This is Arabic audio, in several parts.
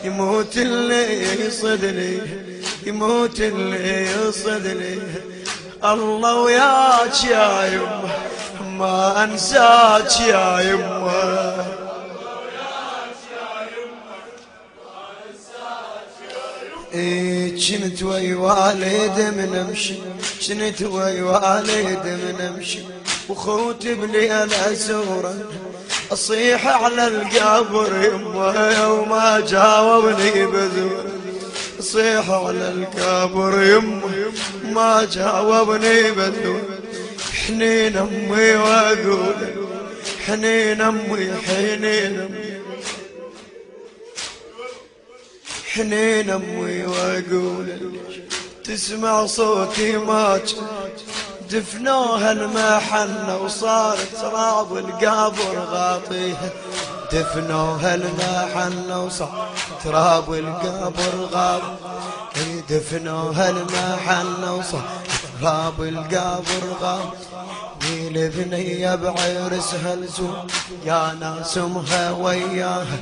يموت اللي يصدني، يموت اللي يصدني. الله وياك يا يمه ما انساك يا يمه. كنت ويا والد من امشي، كنت ويا والد من امشي، وخوتي بليل ازوره اصيح على القبر يمه وما جاوبني بزور. اصيح على القبر يمه ما جاوبني بزور. حنين امي واقول حنين امي حنين امي حنين امي واقول تسمع صوتي ماج. دفنوها المحنة وصار تراب القبر غاطيها. دفنوها المحنة وصار تراب القبر غاطيها. دفنوها المحنة وصار تراب القبر غاطيها. البنية بعرسها الزوم يا ناس امها وياها.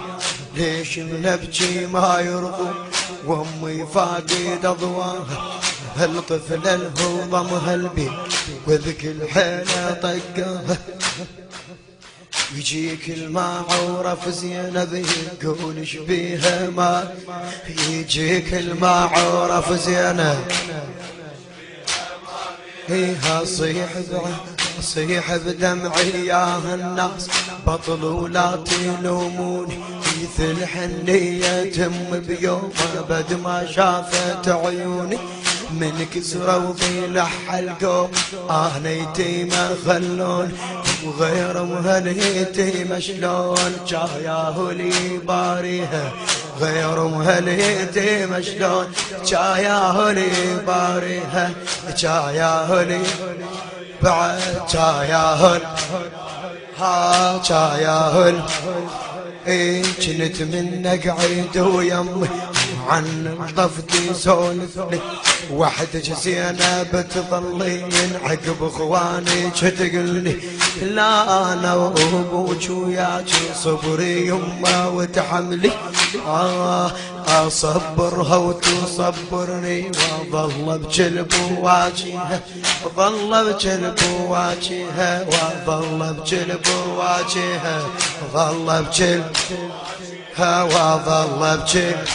ليش بنبكي ما يرضون وامي فاقد اضواها. هالطفل الهو ضمها البيت وذك الحيلة طقاها. يجيك المعورف زينب يقول شبيها ما. يجيك المعورف زينب هيها صيح صيح بدمعي يا الناس بطلوا لا تلوموني. مثل حنية تم بيومها بد ما شافت عيوني. من كسرة وضيلح القوم انا يتيمة خلوني. وغير مهليتي شلون جاياه لي باريها. غير مهليتي شلون جاياه لي باريها. جاياه لي بعد جاياه ها جاياه. كنت منك عيد ويمي عن ضفتي سولفني. وحدك زينب تظلين عقب اخواني تقلني. لا انا وابوك وياك صبري يمه وتحملي. اصبرها وتصبرني واظل بجلب واجهها. ظل بجلب واجهها واظل بجلب واجهها. ظل بجلبها وظل بجلب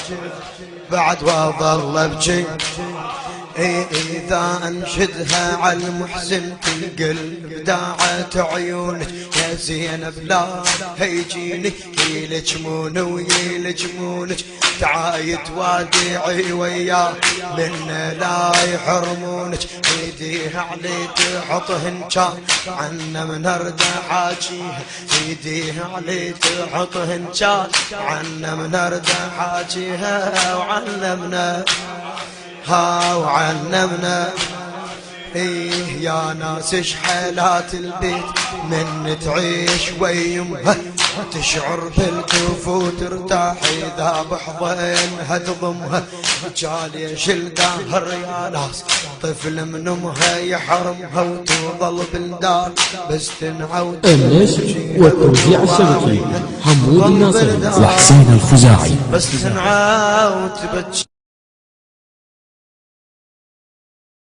بعد وظل بجلب. إذا أنشدها على المحزن في قلب داعت عيونك يا زينب لا هيجيني. يلجمون ويلجمونك تعايد وادعي وياه من لا يحرمونك. ايديها علي تحطهن كان عنا من ارد حاجيها. ايديها علي تحطهن كان عنا من ارد حاجيها. وعلمنا ها وعلمنا يا ناس شحالات البيت من تعيش ويمها. تشعر بالكفو ترتاح اذا بحضنها تضمها. جاليش القهر يا ناس طفل من امها يحرمها وتظل بالدار بس تنعود. النشر والتوزيع الشبكي حمود الناصري وحسين الخزاعي. بس تنعود